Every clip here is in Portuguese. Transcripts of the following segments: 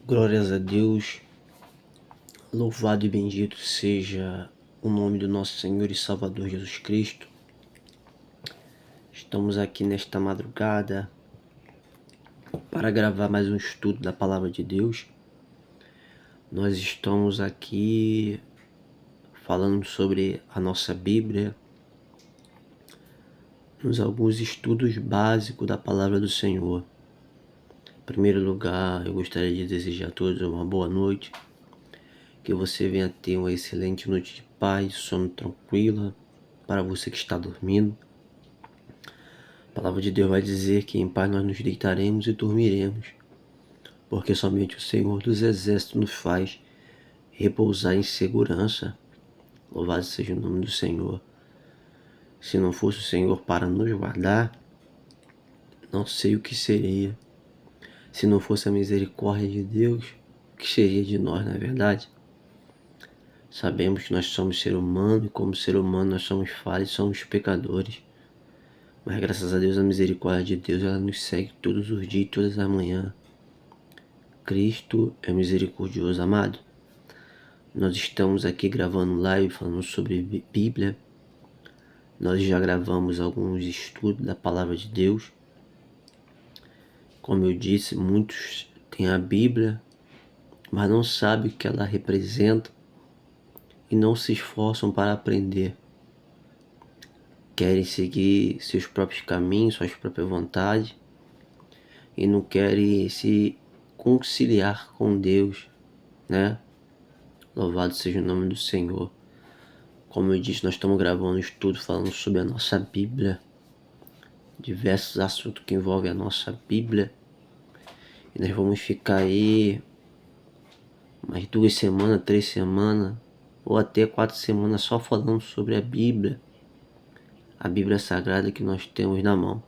Glórias a Deus, louvado e bendito seja o nome do nosso Senhor e Salvador Jesus Cristo. Estamos aqui nesta madrugada para gravar mais um estudo da Palavra de Deus. Nós estamos aqui falando sobre a nossa Bíblia, nos alguns estudos básicos da Palavra do Senhor. Em primeiro lugar, eu gostaria de desejar a todos uma boa noite, que você venha ter uma excelente noite de paz, sono tranquila, para você que está dormindo. A palavra de Deus vai dizer que em paz nós nos deitaremos e dormiremos, porque somente o Senhor dos Exércitos nos faz repousar em segurança. Louvado seja o nome do Senhor. Se não fosse o Senhor para nos guardar, não sei o que seria. Se não fosse a misericórdia de Deus, o que seria de nós, não é verdade? Sabemos que nós somos ser humano e como ser humano nós somos falhos, somos pecadores. Mas graças a Deus, a misericórdia de Deus, ela nos segue todos os dias e todas as manhãs. Cristo é misericordioso, amado. Nós estamos aqui gravando live falando sobre Bíblia. Nós já gravamos alguns estudos da Palavra de Deus. Como eu disse, muitos têm a Bíblia, mas não sabem o que ela representa e não se esforçam para aprender. Querem seguir seus próprios caminhos, suas próprias vontades e não querem se conciliar com Deus, né? Louvado seja o nome do Senhor. Como eu disse, nós estamos gravando um estudo falando sobre a nossa Bíblia, diversos assuntos que envolvem a nossa Bíblia, e nós vamos ficar aí mais 2 semanas, 3 semanas, ou até 4 semanas só falando sobre a Bíblia Sagrada que nós temos na mão.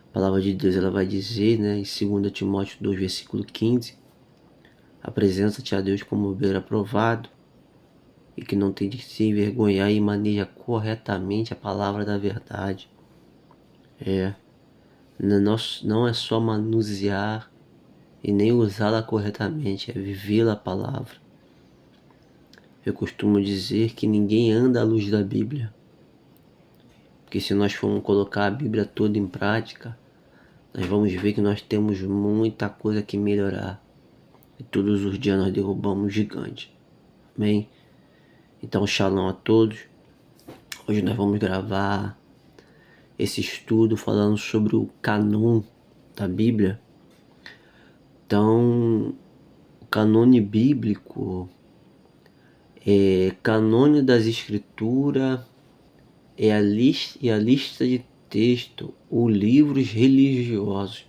A palavra de Deus ela vai dizer, né, em 2 Timóteo 2, versículo 15, apresenta-te a Deus como obreiro aprovado, e que não tem de se envergonhar e maneja corretamente a palavra da verdade. Não é só manusear e nem usá-la corretamente, é vivê-la a palavra. Eu costumo dizer que ninguém anda à luz da Bíblia, porque se nós formos colocar a Bíblia toda em prática, nós vamos ver que nós temos muita coisa que melhorar, e todos os dias nós derrubamos gigantes. Amém? Então, shalom a todos. Hoje nós vamos gravar esse estudo falando sobre o cânon da Bíblia. Então, o cânone bíblico cânone das Escrituras é a lista de texto ou livros religiosos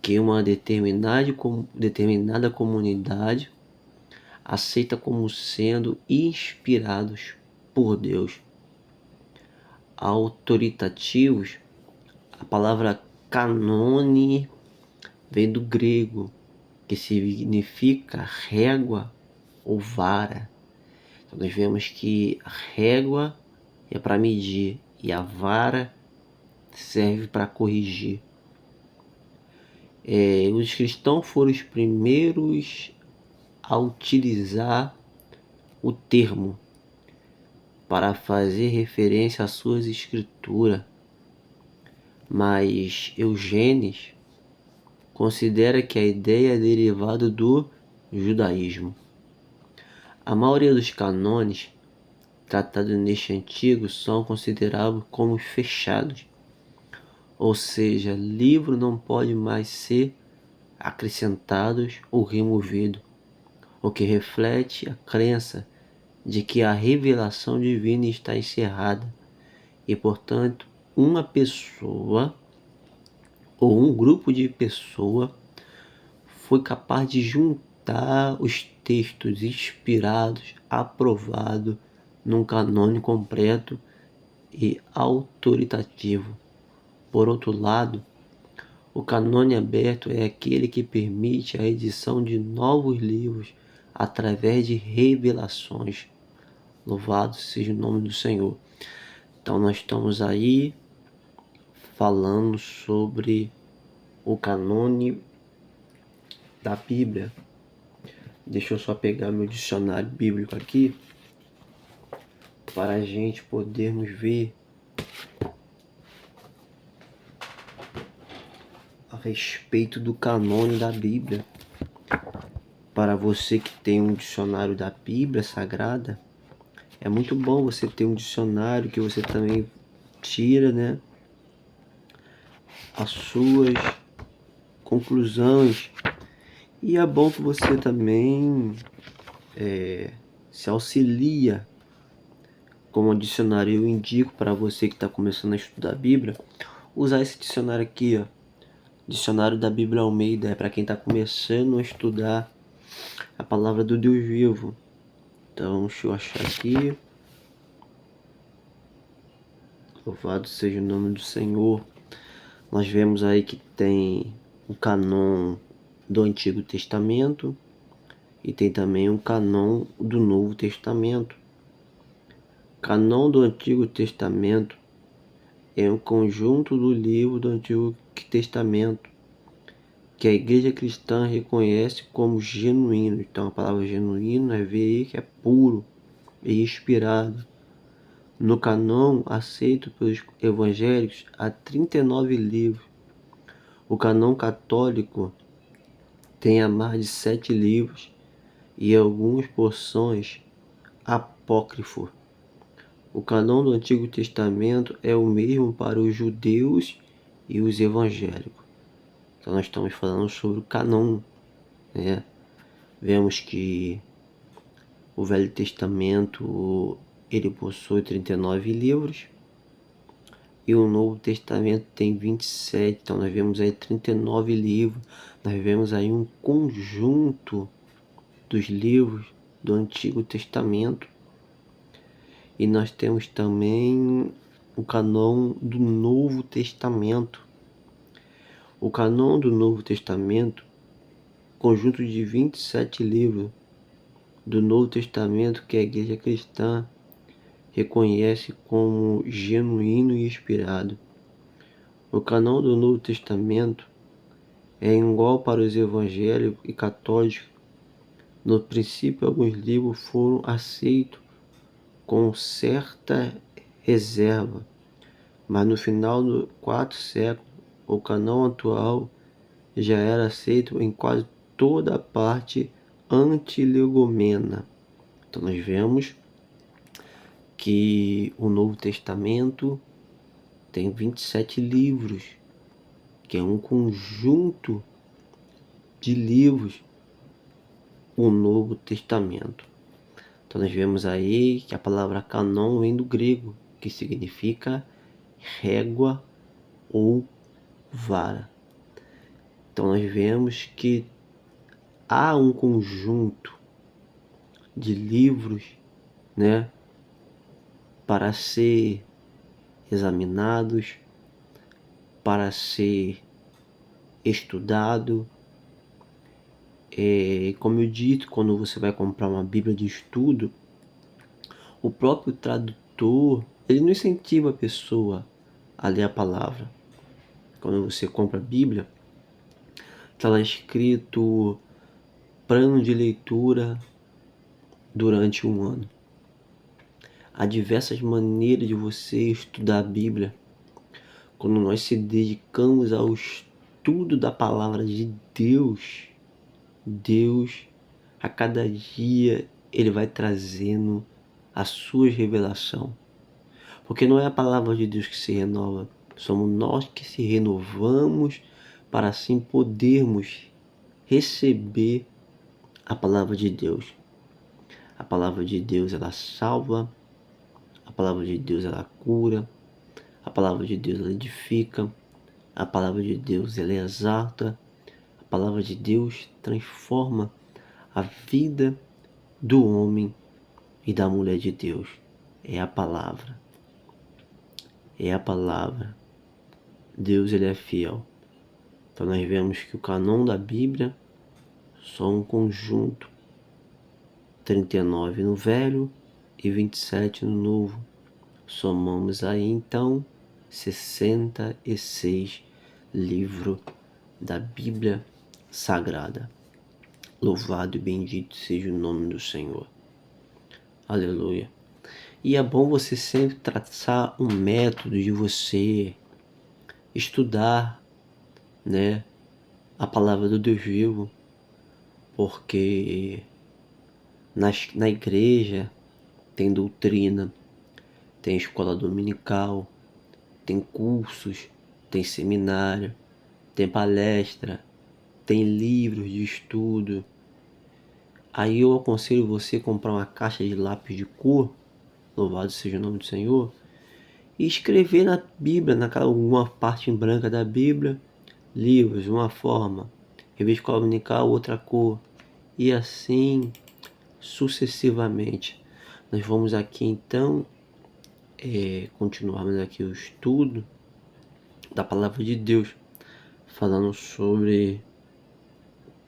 que uma determinada comunidade aceita como sendo inspirados por Deus. Autoritativos, a palavra cânone vem do grego, que significa régua ou vara. Então nós vemos que a régua é para medir e a vara serve para corrigir. Os cristãos foram os primeiros a utilizar o termo para fazer referência às suas escrituras, mas Eugênesis considera que a ideia é derivada do judaísmo. A maioria dos canones tratados neste antigo são considerados como fechados, ou seja, livro não pode mais ser acrescentados ou removido, o que reflete a crença de que a revelação divina está encerrada e, portanto, uma pessoa ou um grupo de pessoas foi capaz de juntar os textos inspirados, aprovados num canônico completo e autoritativo. Por outro lado, o canônico aberto é aquele que permite a edição de novos livros através de revelações. Louvado seja o nome do Senhor. Então nós estamos aí falando sobre o canônico da Bíblia. Deixa eu só pegar meu dicionário bíblico aqui para a gente podermos ver a respeito do canônico da Bíblia. Para você que tem um dicionário da Bíblia Sagrada, é muito bom você ter um dicionário que você também tira, né, as suas conclusões. E é bom que você também se auxilia com o dicionário. Eu indico para você que está começando a estudar a Bíblia, usar esse dicionário aqui, ó. Dicionário da Bíblia Almeida, é para quem está começando a estudar a palavra do Deus vivo. Então, deixa eu achar aqui. Louvado seja o nome do Senhor. Nós vemos aí que tem o canon do Antigo Testamento e tem também o canon do Novo Testamento. Canon do Antigo Testamento é um conjunto do livro do Antigo Testamento que a igreja cristã reconhece como genuíno. Então a palavra genuíno é ver aí que é puro e inspirado. No canon aceito pelos evangélicos há 39 livros. O canon católico tem a mais de 7 livros e algumas porções apócrifo. O canon do Antigo Testamento é o mesmo para os judeus e os evangélicos. Então nós estamos falando sobre o canon, né? Vemos que o Velho Testamento ele possui 39 livros e o Novo Testamento tem 27. Então nós vemos aí 39 livros. Nós vemos aí um conjunto dos livros do Antigo Testamento. E nós temos também o canon do Novo Testamento. O canon do Novo Testamento, conjunto de 27 livros do Novo Testamento que a igreja cristã reconhece como genuíno e inspirado. O canon do Novo Testamento é igual para os evangélicos e católicos. No princípio, alguns livros foram aceitos com certa reserva, mas no final do quarto século, o canon atual já era aceito em quase toda a parte antilegomena. Então nós vemos que o Novo Testamento tem 27 livros, que é um conjunto de livros, o Novo Testamento. Então nós vemos aí que a palavra canon vem do grego, que significa régua ou vara. Então nós vemos que há um conjunto de livros, né, para ser examinados, para ser estudado. Como eu disse, quando você vai comprar uma Bíblia de estudo, o próprio tradutor ele não incentiva a pessoa a ler a palavra. Quando você compra a Bíblia, está lá escrito plano de leitura durante um ano. Há diversas maneiras de você estudar a Bíblia. Quando nós se dedicamos ao estudo da palavra de Deus, a cada dia ele vai trazendo a sua revelação. Porque não é a palavra de Deus que se renova, somos nós que se renovamos para assim podermos receber a palavra de Deus. A palavra de Deus ela salva, a palavra de Deus ela cura, a palavra de Deus ela edifica, a palavra de Deus ela exalta, a palavra de Deus transforma a vida do homem e da mulher de Deus. É a palavra. É a palavra. Deus ele é fiel. Então nós vemos que o canon da Bíblia são um conjunto, 39 no Velho e 27 no Novo. Somamos aí então 66 livros da Bíblia Sagrada. Louvado e bendito seja o nome do Senhor. Aleluia. E é bom você sempre traçar um método de você estudar, né, a palavra do Deus vivo, porque na igreja tem doutrina, tem escola dominical, tem cursos, tem seminário, tem palestra, tem livros de estudo. Aí eu aconselho você a comprar uma caixa de lápis de cor, louvado seja o nome do Senhor, e escrever na Bíblia, naquela alguma parte em branca da Bíblia, livros, uma forma, revista escola dominical, outra cor, e assim sucessivamente. Nós vamos aqui então continuarmos aqui o estudo da palavra de Deus, falando sobre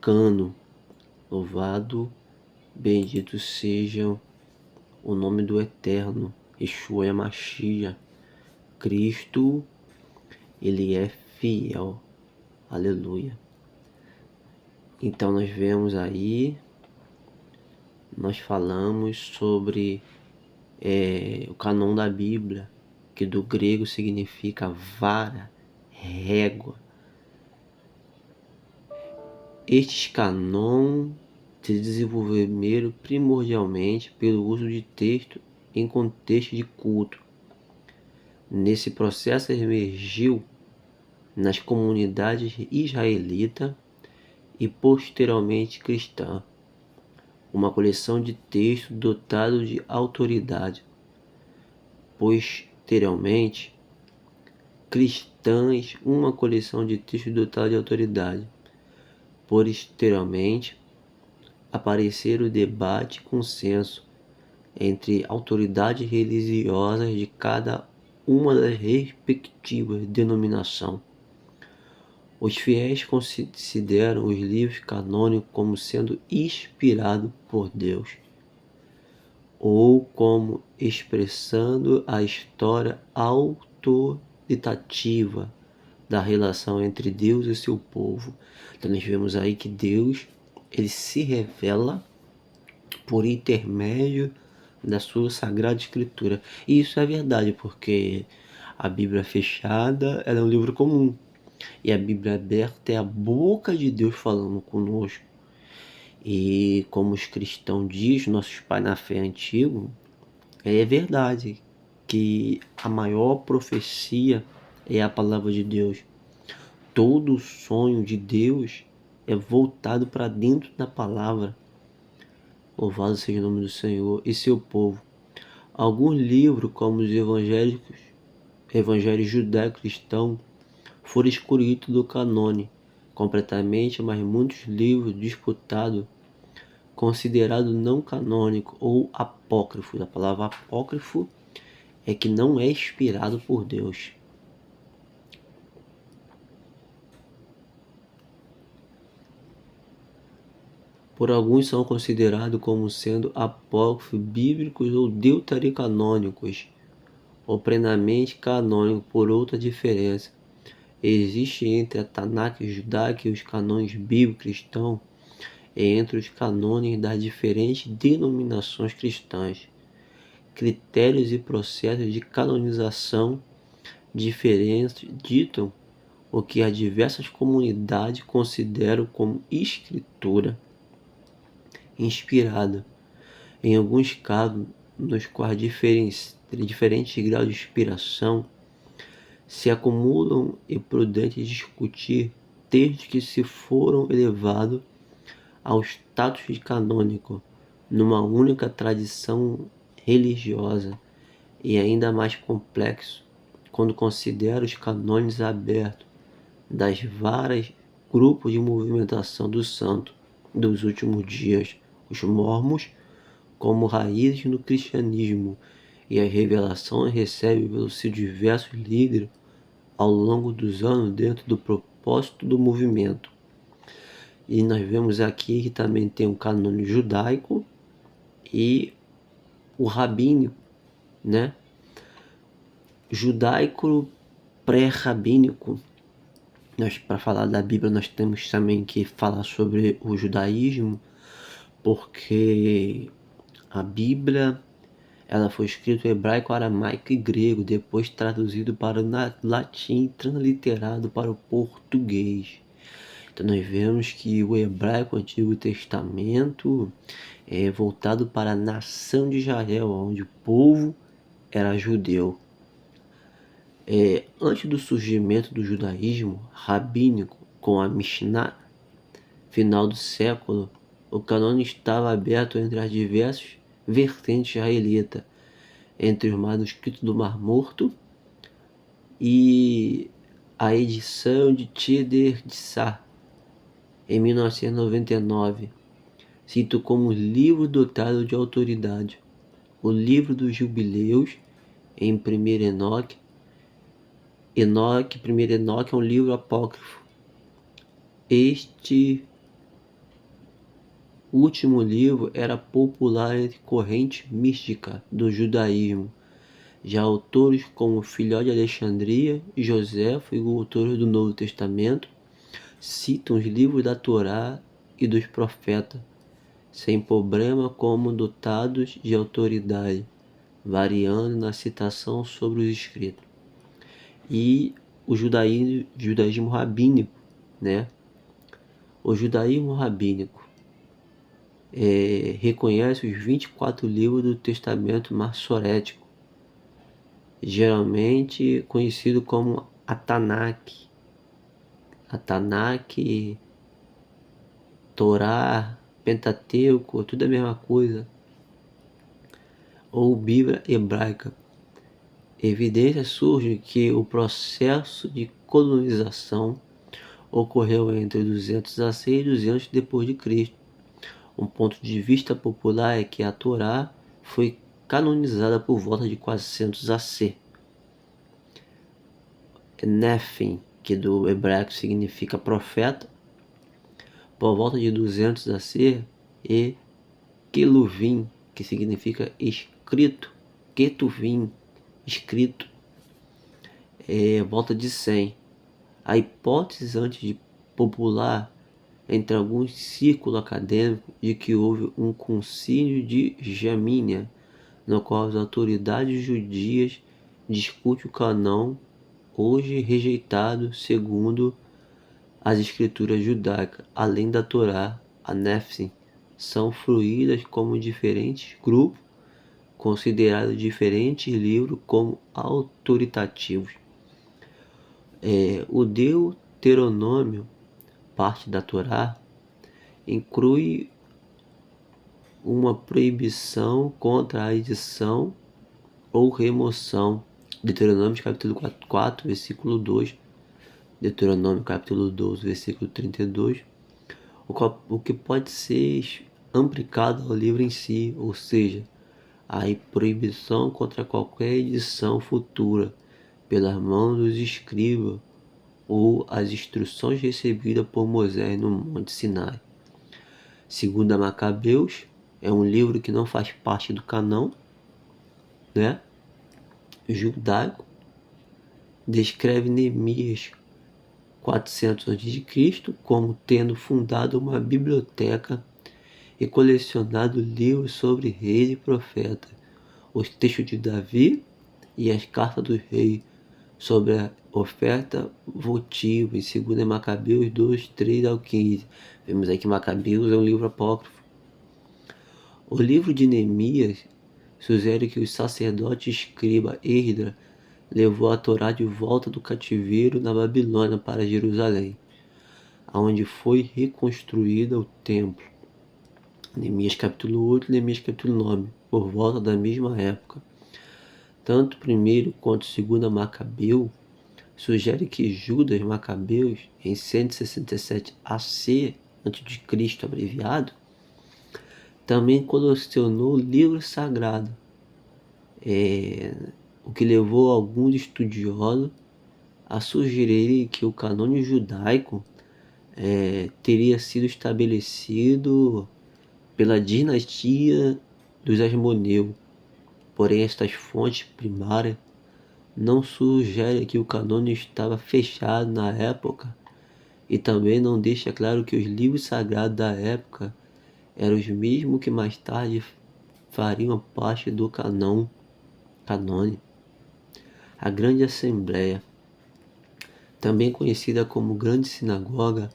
cano. Louvado, bendito seja o nome do Eterno, Yeshua Machia, Cristo, Ele é fiel, aleluia. Então nós vemos aí, nós falamos sobre o cânon da Bíblia, que do grego significa vara, régua. Estes cânon se desenvolveram primordialmente pelo uso de texto em contexto de culto. Nesse processo emergiu nas comunidades israelita e posteriormente cristã uma coleção de texto dotado de autoridade. Posteriormente cristãs, uma coleção de textos dotado de autoridade. Posteriormente apareceram o debate e consenso entre autoridades religiosas de cada uma das respectivas denominações. Os fiéis consideram os livros canônicos como sendo inspirados por Deus, ou como expressando a história autoritativa da relação entre Deus e seu povo. Então nós vemos aí que Deus, ele se revela por intermédio da sua Sagrada Escritura. E isso é verdade, porque a Bíblia fechada ela é um livro comum. E a Bíblia aberta é a boca de Deus falando conosco. E como os cristãos dizem, nossos pais na fé antigo, é verdade que a maior profecia é a palavra de Deus. Todo o sonho de Deus é voltado para dentro da palavra. Louvado seja o nome do Senhor e seu povo. Alguns livros, como os evangelhos judaico-cristãos, foram excluídos do canone completamente, mas muitos livros disputados, considerados não canônicos ou apócrifos. A palavra apócrifo é que não é inspirado por Deus. Por alguns são considerados como sendo apócrifos bíblicos ou deuterocanônicos, ou plenamente canônicos por outra diferença. Existe entre a Tanakh judaica e os canônicos bíblicos cristãos e entre os cânones das diferentes denominações cristãs. Critérios e processos de canonização diferentes ditam o que as diversas comunidades consideram como escritura inspirada. Em alguns casos, nos quais diferentes graus de inspiração se acumulam, é prudente discutir textos que se foram elevados ao status de canônico numa única tradição religiosa, e ainda mais complexo quando considera os cânones abertos das várias grupos de movimentação do santo dos últimos dias, os mormons, como raízes no cristianismo, e as revelações recebem pelos seus diversos líderes ao longo dos anos dentro do propósito do movimento. E nós vemos aqui que também tem o cânone judaico e o rabínico, né? Judaico pré-rabínico. Para falar da Bíblia, nós temos também que falar sobre o judaísmo, porque a Bíblia ela foi escrita em hebraico, aramaico e grego, depois traduzido para o latim e transliterado para o português. Então nós vemos que o hebraico, o Antigo Testamento, é voltado para a nação de Israel, onde o povo era judeu. Antes do surgimento do judaísmo rabínico com a Mishnah, final do século, o cânone estava aberto entre as diversas vertentes israelitas, entre os manuscritos do Mar Morto e a edição de Tider de Sá, em 1999, cito como livro dotado de autoridade o livro dos jubileus em 1 Enoque. Primeiro Enoque é um livro apócrifo. Este último livro era popular entre corrente mística do judaísmo. Já autores como Filó de Alexandria, Joséfo e autores do Novo Testamento citam os livros da Torá e dos profetas, sem problema como dotados de autoridade, variando na citação sobre os escritos. E o judaísmo rabínico, né? O judaísmo rabínico reconhece os 24 livros do Testamento Massorético, geralmente conhecido como a Tanakh, Torá, Pentateuco, tudo é a mesma coisa, ou Bíblia hebraica. Evidência surge que o processo de colonização ocorreu entre 200 AC e 200 depois de Cristo. Um ponto de vista popular é que a Torá foi canonizada por volta de 400 AC. Nefim, que do hebraico significa profeta, por volta de 200 AC, e Keluvim, que significa escrito, Ketuvim, escrito, volta de 100. A hipótese antes de popular entre alguns círculos acadêmicos de que houve um concílio de Jamínia, no qual as autoridades judias discutem o canão hoje rejeitado segundo as escrituras judaicas, além da Torá, a Nefsim, são fruídas como diferentes grupos, considerados diferentes livros como autoritativos. O Deuteronômio, parte da Torá, inclui uma proibição contra a edição ou remoção. Deuteronômio capítulo 4, versículo 2. Deuteronômio capítulo 12, versículo 32. O que pode ser aplicado ao livro em si, ou seja, a proibição contra qualquer edição futura pelas mãos dos escribas ou as instruções recebidas por Moisés no Monte Sinai. Segunda Macabeus é um livro que não faz parte do canão, né, judaico. Descreve Neemias 400 a.C. como tendo fundado uma biblioteca e colecionado livros sobre reis e profetas, os textos de Davi e as cartas dos reis sobre a oferta votiva, em 2 Macabeus 2, 3 ao 15. Vemos aí que Macabeus é um livro apócrifo. O livro de Neemias sugere que o sacerdote escriba Esdras levou a Torá de volta do cativeiro na Babilônia para Jerusalém, onde foi reconstruído o templo. Neemias capítulo 8 e Neemias capítulo 9, por volta da mesma época. Tanto primeiro quanto segunda Macabeu sugere que Judas Macabeus, em 167 AC, a.C., abreviado, também colecionou o livro sagrado, o que levou alguns estudiosos a sugerir que o canônico judaico teria sido estabelecido pela dinastia dos Asmoneus. Porém, estas fontes primárias não sugerem que o canônico estava fechado na época e também não deixa claro que os livros sagrados da época eram os mesmos que mais tarde fariam parte do canone. A Grande Assembleia, também conhecida como Grande Sinagoga,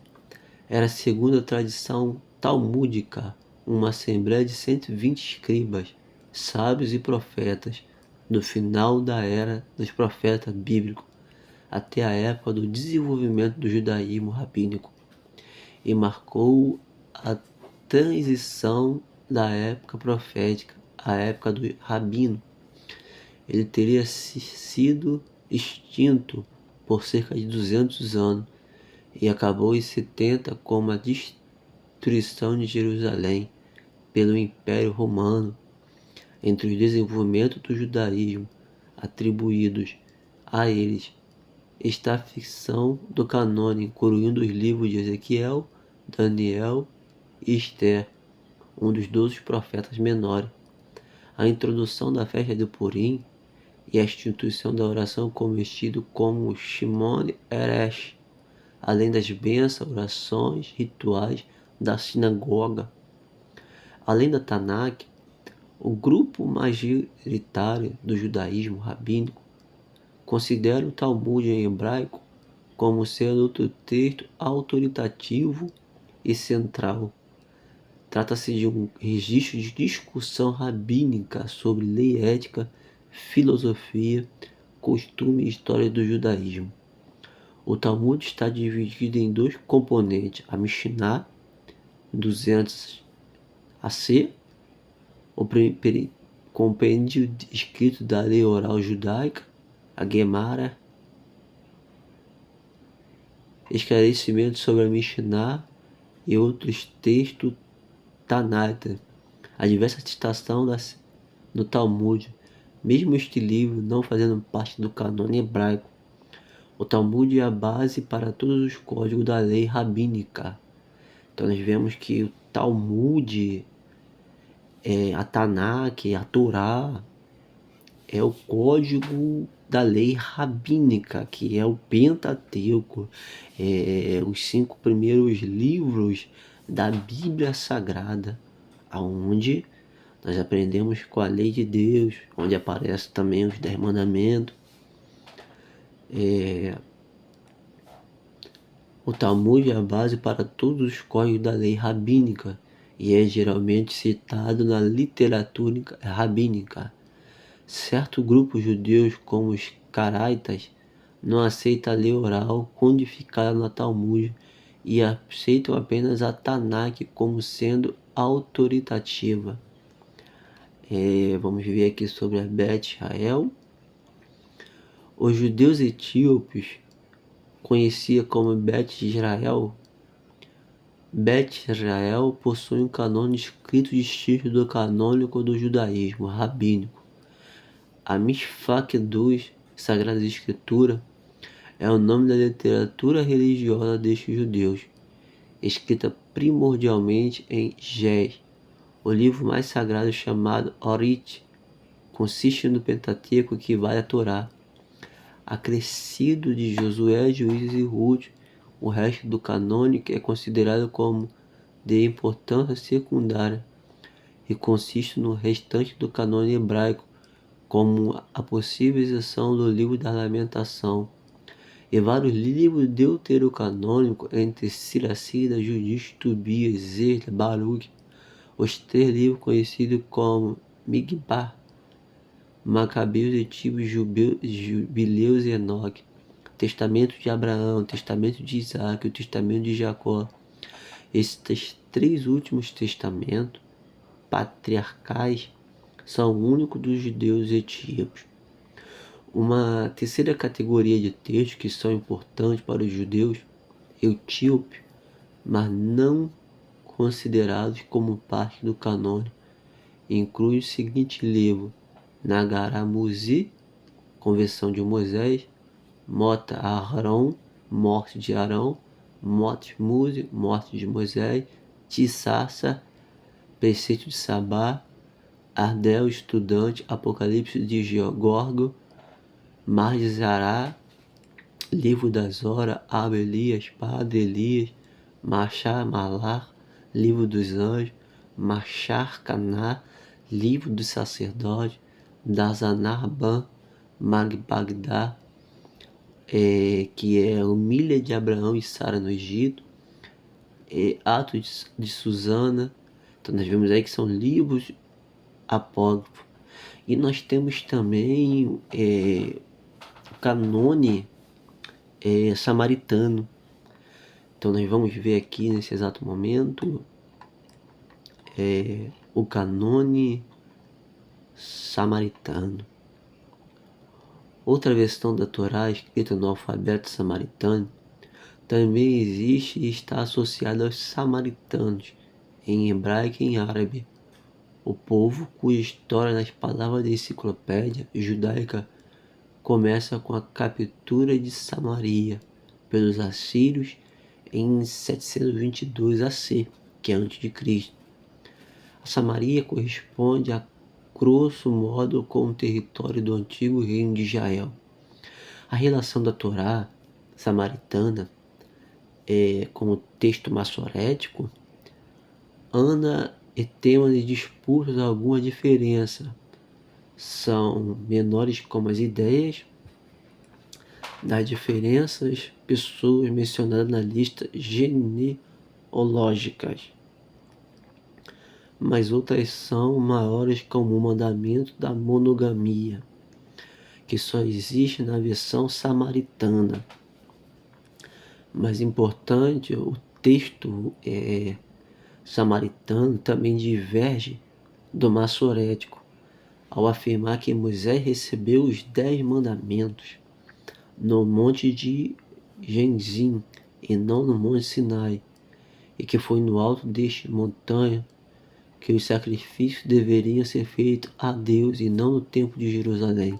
era, segundo a tradição talmúdica, uma assembleia de 120 escribas, sábios e profetas, do final da era dos profetas bíblicos até a época do desenvolvimento do judaísmo rabínico, e marcou a transição da época profética à época do rabino. Ele teria sido extinto por cerca de 200 anos e acabou em 70 com a destruição de Jerusalém pelo Império Romano. Entre os desenvolvimentos do judaísmo atribuídos a eles está a ficção do canônico, incluindo os livros de Ezequiel, Daniel e Esther, um dos 12 profetas menores. A introdução da festa de Purim e a instituição da oração conhecido como Shimon Eresh, além das bênçãos, orações, rituais da sinagoga. Além da Tanakh, o grupo majoritário do judaísmo rabínico considera o Talmud em hebraico como sendo outro texto autoritativo e central. Trata-se de um registro de discussão rabínica sobre lei ética, filosofia, costume e história do judaísmo. O Talmud está dividido em dois componentes: a Mishnah 200 AC, o compêndio escrito da lei oral judaica, a Gemara, esclarecimento sobre a Mishnah e outros textos Tanakh. A diversa citação no Talmud, mesmo este livro não fazendo parte do canone hebraico. O Talmud é a base para todos os códigos da lei rabínica. Então nós vemos que o Talmud, a Tanakh, a Torá, é o código da lei rabínica, que é o Pentateuco, os 5 primeiros livros da Bíblia Sagrada, onde nós aprendemos com a lei de Deus, onde aparece também os 10 mandamentos. O Talmud é a base para todos os códigos da lei rabínica e é geralmente citado na literatura rabínica. Certo grupo judeus, como os caraitas, não aceita a lei oral codificada no Talmud e aceitam apenas a Tanakh como sendo autoritativa. Vamos ver aqui sobre a Bet Israel. Os judeus etíopes, conhecida como Bet Israel, Bet Israel possui um canônico escrito distinto do canônico do judaísmo rabínico. A Mishpah Kedush, Sagrada Escritura, é o nome da literatura religiosa destes judeus, escrita primordialmente em Ge'ez, o livro mais sagrado chamado Orit, consiste no Pentateuco que vai à Torá. Acrescido de Josué, Juízes e Ruth, o resto do canônico é considerado como de importância secundária e consiste no restante do canônico hebraico, como a possível exceção do livro da Lamentação e vários livros deuterocanônicos entre Siracida, Judite, Tobias, Esdras, Baruque, os 3 livros conhecidos como Migbar, Macabeus e Tibos, Jubileus e Enoque, Testamento de Abraão, Testamento de Isaac, o Testamento de Jacó. Estes 3 últimos testamentos patriarcais são únicos dos judeus etíopes. Uma terceira categoria de textos que são importantes para os judeus etíopes, mas não considerados como parte do canônico, inclui o seguinte livro: Nagara Muzi, Conversão de Moisés, Mota Aharon, Morte de Arão, Mot Muzi, Morte de Moisés, Tissassa, Preceito de Sabá, Ardel, Estudante, Apocalipse de Gorgo, Mar de Zará, Livro das Horas, Abba Elias, Padre Elias, Machar Malar, Livro dos Anjos, Machar Caná, Livro dos Sacerdotes, Dazanar Ban, Magbagdá, que é Humilha de Abraão e Sara no Egito, Atos de Susana. Então nós vemos aí que são livros apócrifos. E nós temos também o canone samaritano. Então nós vamos ver aqui nesse exato momento o canone samaritano. Outra versão da Torá escrita no alfabeto samaritano também existe e está associada aos samaritanos, em hebraico e em árabe, o povo cuja história nas palavras da enciclopédia judaica começa com a captura de Samaria pelos assírios em 722 AC, que é antes de Cristo. A Samaria corresponde a grosso modo com o território do antigo reino de Israel. A relação da Torá samaritana com o texto massorético anda e temas de disputas alguma diferença. São menores como as ideias das diferenças pessoas mencionadas na lista genealógicas, mas outras são maiores, como o mandamento da monogamia, que só existe na versão samaritana. Mais importante, o texto samaritano também diverge do massorético, ao afirmar que Moisés recebeu os 10 mandamentos no monte de Genzim e não no monte Sinai, e que foi no alto deste montanha que os sacrifícios deveriam ser feitos a Deus e não no templo de Jerusalém.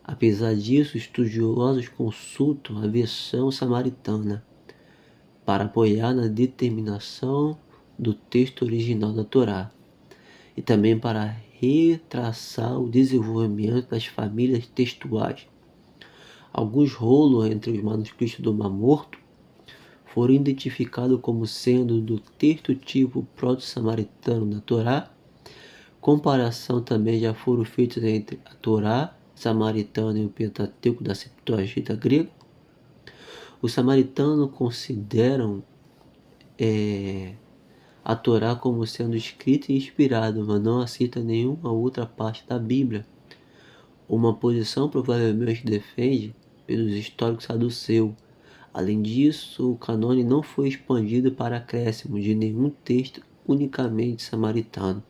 Apesar disso, estudiosos consultam a versão samaritana para apoiar na determinação do texto original da Torá e também para retraçar o desenvolvimento das famílias textuais. Alguns rolos entre os manuscritos do Mar Morto foram identificados como sendo do texto tipo proto-samaritano da Torá. Comparação também já foram feitas entre a Torá samaritana e o Pentateuco da Septuaginta grega. Os samaritanos consideram a Torá como sendo escrita e inspirada, mas não aceita nenhuma outra parte da Bíblia. Uma posição provavelmente defende pelos históricos saduceus. Além disso, o canone não foi expandido para acréscimo de nenhum texto unicamente samaritano.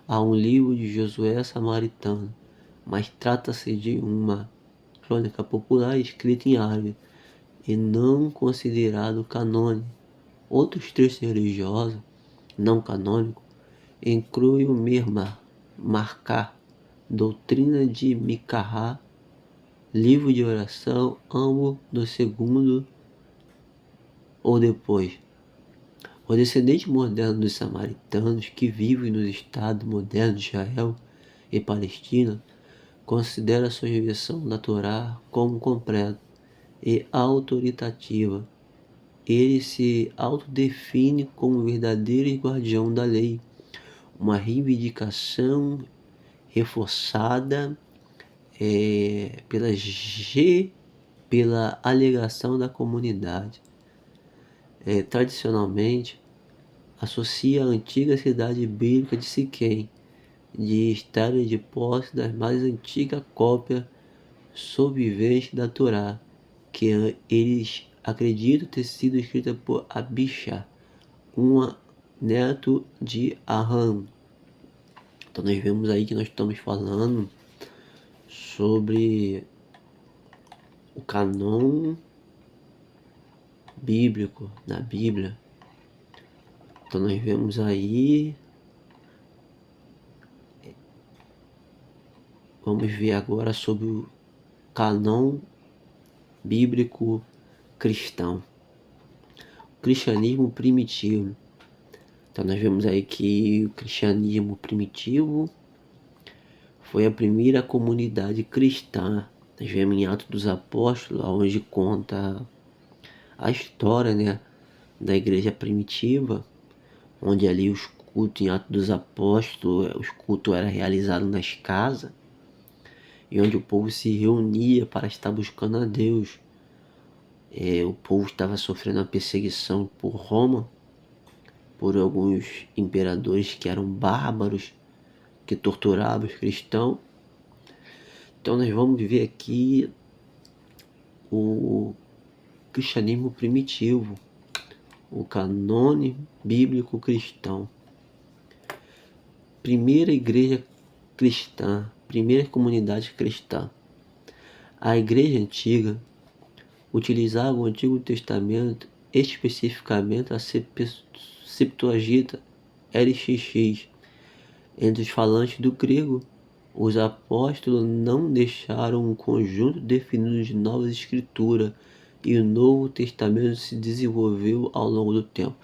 Há um livro de Josué samaritano, mas trata-se de uma crônica popular escrita em árabe e não considerado canônico. Outros textos religiosos não canônicos incluem o Mirmar, Marcar, Doutrina de Micará, Livro de Oração, ambos do segundo ou depois. Os descendentes modernos dos samaritanos que vivem nos estados modernos de Israel e Palestina consideram a sua versão da Torá como completa e autoritativa. Ele se autodefine como verdadeiro guardião da lei, uma reivindicação reforçada pela alegação da comunidade. Tradicionalmente, associa a antiga cidade bíblica de Siquém, de estar de posse das mais antigas cópias sobreviventes da Torá, que eles acreditam ter sido escrita por Abishá, neto de Arram. Então nós vemos aí que nós estamos falando sobre o cânon bíblico da Bíblia. Então nós vemos aí, vamos ver agora sobre o cânon bíblico cristão, o cristianismo primitivo. Então nós vemos aí que o cristianismo primitivo foi a primeira comunidade cristã Nós vemos em Atos dos Apóstolos, onde conta a história, né, da igreja primitiva, onde ali os cultos em Atos dos Apóstolos, os cultos eram realizados nas casas, e onde o povo se reunia para estar buscando a Deus. O povo estava sofrendo uma perseguição por Roma, por alguns imperadores que eram bárbaros, que torturavam os cristãos. Então nós vamos viver aqui o cristianismo primitivo, o canone bíblico cristão. Primeira igreja cristã, primeira comunidade cristã. A igreja antiga utilizava o Antigo Testamento, especificamente a Septuaginta LXX. Entre os falantes do grego, os apóstolos não deixaram um conjunto definido de novas escrituras, e o Novo Testamento se desenvolveu ao longo do tempo.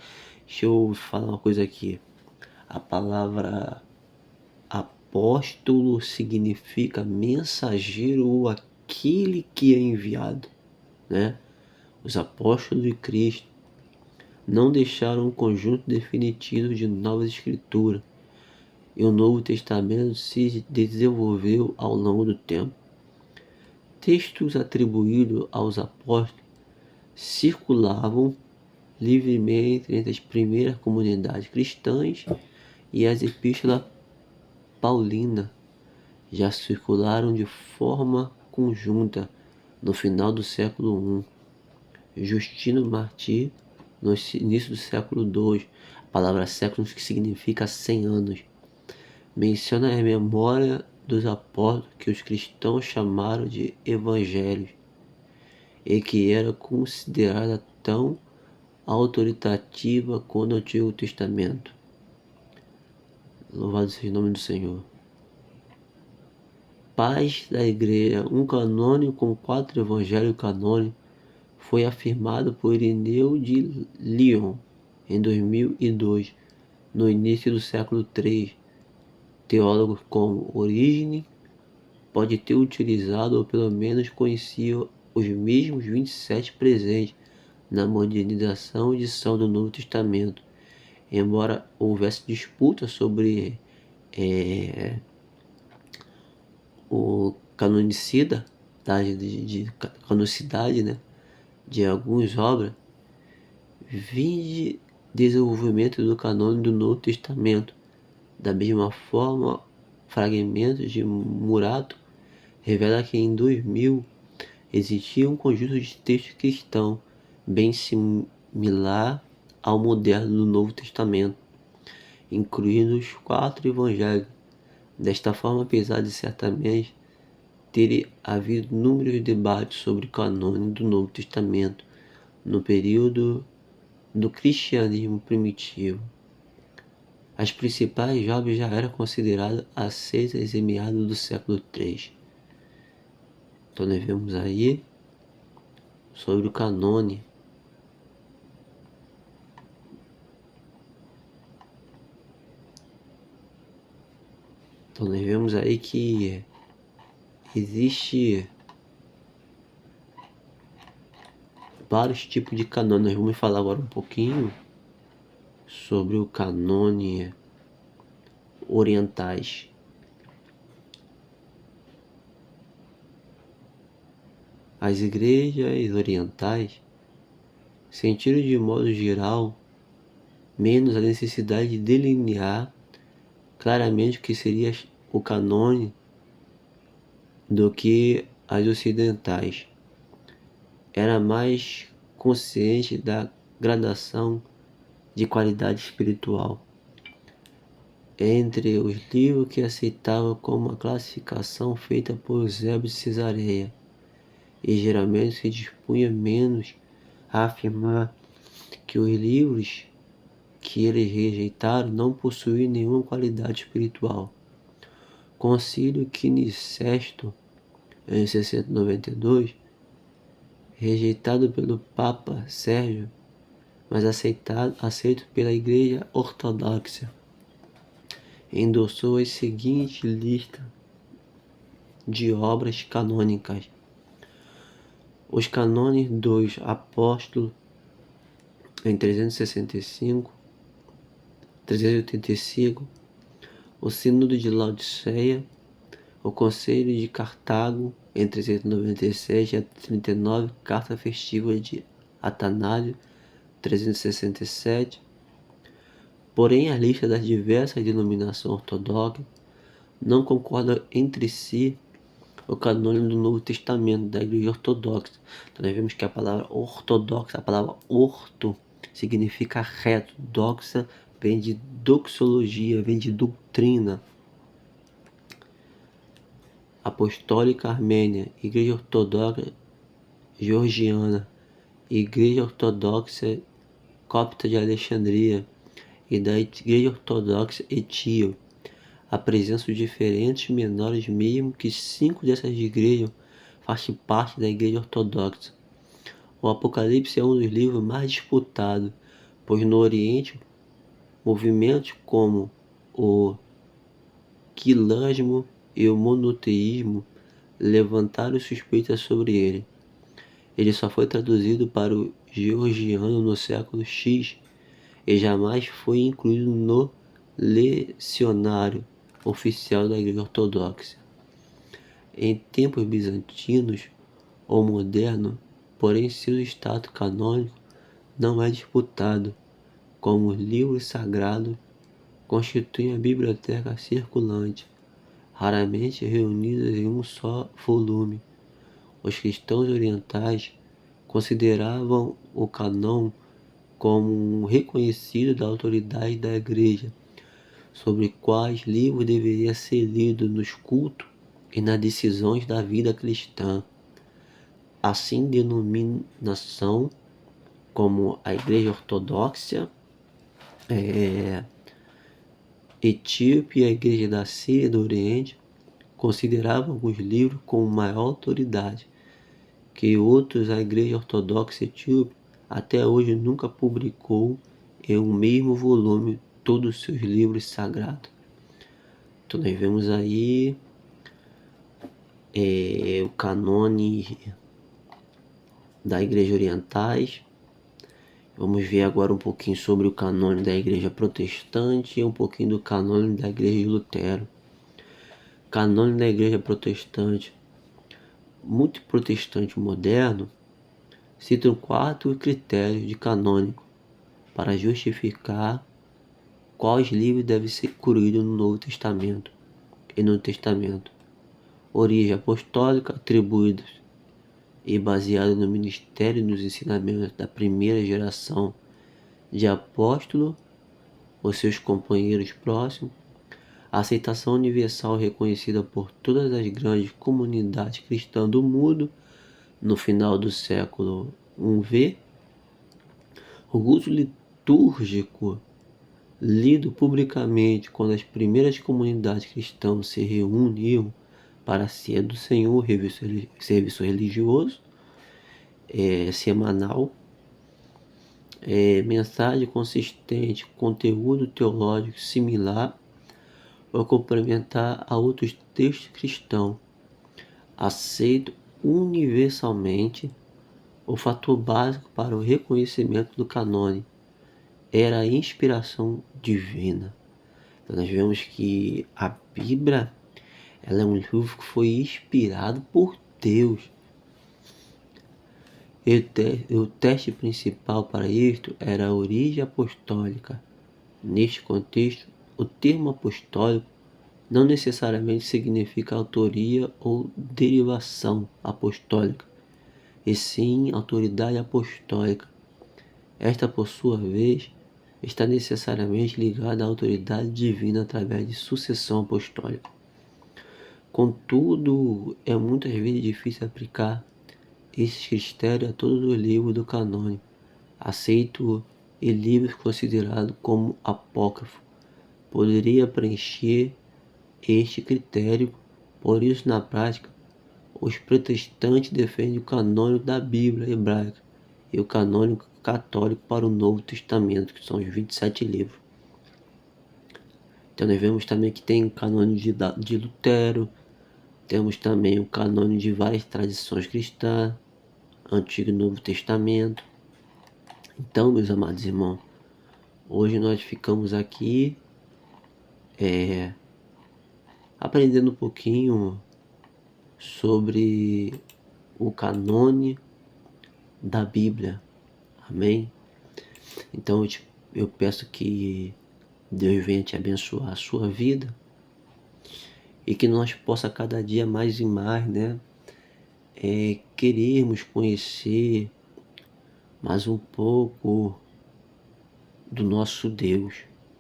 Deixa eu falar uma coisa aqui. A palavra apóstolo significa mensageiro ou aquele que é enviado, né? Os apóstolos de Cristo não deixaram um conjunto definitivo de novas escrituras, e o Novo Testamento se desenvolveu ao longo do tempo. Textos atribuídos aos apóstolos circulavam livremente entre as primeiras comunidades cristãs, e as epístolas paulinas já circularam de forma conjunta no final do século I. Justino Martir, no início do século II, a palavra século que significa 100 anos, menciona a memória dos apóstolos que os cristãos chamaram de evangelhos, e que era considerada tão autoritativa quanto o Antigo Testamento. Louvado seja o nome do Senhor. Pais da Igreja, um canônico com 4 evangelhos canônicos foi afirmado por Irineu de Lyon em 2002, no início do século III. Teólogos como Orígenes pode ter utilizado ou pelo menos conhecia os mesmos 27 presentes na modernização e edição do Novo Testamento, embora houvesse disputa sobre o canonicidade, né, de algumas obras. Vinde desenvolvimento do canônico do Novo Testamento. Da mesma forma, fragmentos de Murato revela que em 2000 existia um conjunto de textos cristãos bem similar ao moderno do Novo Testamento, incluindo os 4 evangelhos. Desta forma, apesar de certamente ter havido inúmeros debates sobre o canônico do Novo Testamento no período do cristianismo primitivo, as principais obras já eram consideradas aceitas em meados do século III. Então nós vemos aí sobre o canone. Então nós vemos aí que existe vários tipos de canone. Nós vamos falar agora um pouquinho sobre o canone orientais. As igrejas orientais sentiram de modo geral menos a necessidade de delinear claramente o que seria o canone do que as ocidentais. Era mais consciente da gradação de qualidade espiritual entre os livros que aceitava como uma classificação feita por Eusébio de Cesareia, e geralmente se dispunha menos a afirmar que os livros que eles rejeitaram não possuíam nenhuma qualidade espiritual. Concílio Quinicésto, em 692, rejeitado pelo Papa Sérgio, mas aceito pela Igreja Ortodoxa, endossou a seguinte lista de obras canônicas: Os canones dos apóstolos em 385, o Sínodo de Laodiceia, o Conselho de Cartago em 397 a 39, Carta Festiva de Atanásio 367. Porém, a lista das diversas denominações ortodoxas não concorda entre si o canônico do Novo Testamento da Igreja Ortodoxa. Então nós vemos que a palavra ortodoxa, a palavra orto, significa reto, doxa vem de doxologia, vem de doutrina. Apostólica Armênia, Igreja Ortodoxa Georgiana, Igreja Ortodoxa Copta de Alexandria e da Igreja Ortodoxa Etíope. A presença de diferentes menores, mesmo que 5 dessas igrejas fazem parte da Igreja Ortodoxa. O Apocalipse é um dos livros mais disputados, pois no Oriente, movimentos como o quilasmo e o monoteísmo levantaram suspeitas sobre ele. Ele só foi traduzido para o georgiano no século X e jamais foi incluído no lecionário oficial da Igreja Ortodoxa. Em tempos bizantinos ou modernos, porém seu status canônico não é disputado, como os livros sagrados constituem a biblioteca circulante, raramente reunidas em um só volume. Os cristãos orientais consideravam o cânon como um reconhecido da autoridade da Igreja, sobre quais livros deveria ser lido nos cultos e nas decisões da vida cristã. Assim, denominação como a Igreja Ortodoxa Etíope e a Igreja da Síria e do Oriente consideravam alguns livros com maior autoridade que outros. A Igreja Ortodoxa Etíope até hoje nunca publicou em um mesmo volume todos os seus livros sagrados. Então nós vemos aí o canone da Igreja Orientais. Vamos ver agora um pouquinho sobre o canone da Igreja Protestante e um pouquinho do canone da Igreja de Lutero. Canone da Igreja Protestante. Muito protestante moderno citam 4 critérios de canônico para justificar quais livros devem ser incluídos no Novo Testamento e no Testamento. Origem apostólica, atribuídos e baseado no ministério e nos ensinamentos da primeira geração de apóstolos ou seus companheiros próximos. A aceitação universal reconhecida por todas as grandes comunidades cristãs do mundo no final do século I. O uso litúrgico lido publicamente quando as primeiras comunidades cristãs se reuniam para a ceia do Senhor, serviço religioso semanal, mensagem consistente, conteúdo teológico similar ou complementar a outros textos cristãos, aceito universalmente. O fator básico para o reconhecimento do canone era a inspiração divina. Então nós vemos que a Bíblia ela é um livro que foi inspirado por Deus. E o teste principal para isto era a origem apostólica. Neste contexto, o termo apostólico não necessariamente significa autoria ou derivação apostólica, e sim autoridade apostólica. Esta, por sua vez, está necessariamente ligada à autoridade divina através de sucessão apostólica. Contudo, é muitas vezes difícil aplicar esses critérios a todos os livros do canônico aceito e livros considerados como apócrifos poderia preencher este critério. Por isso, na prática, os protestantes defendem o canônico da Bíblia hebraica e o canônico católico para o Novo Testamento, que são os 27 livros. Então nós vemos também que tem o canônico de Lutero, temos também o canônico de várias tradições cristãs, Antigo e Novo Testamento. Então, meus amados irmãos, hoje nós ficamos aqui aprendendo um pouquinho sobre o canone da Bíblia. Amém? Então eu peço que Deus venha te abençoar a sua vida e que nós possa cada dia mais e mais, querermos conhecer mais um pouco do nosso Deus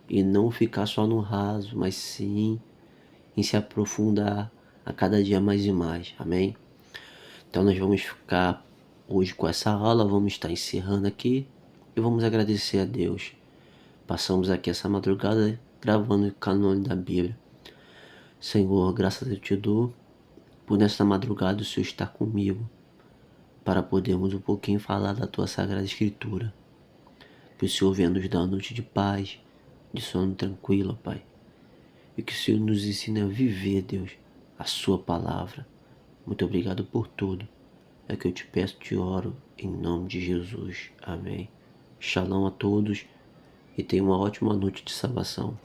e não ficar só no raso, mas sim em se aprofundar a cada dia mais e mais. Amém? Então nós vamos ficar hoje com essa aula, vamos estar encerrando aqui e vamos agradecer a Deus. Passamos aqui essa madrugada gravando o canone da Bíblia. Senhor, graças eu te dou por nesta madrugada o Senhor estar comigo para podermos um pouquinho falar da tua Sagrada Escritura. Que o Senhor venha nos dar uma noite de paz, de sono tranquilo, Pai. E que o Senhor nos ensine a viver, Deus, a sua palavra. Muito obrigado por tudo. É que eu te peço, te oro, em nome de Jesus. Amém. Shalom a todos e tenha uma ótima noite de salvação.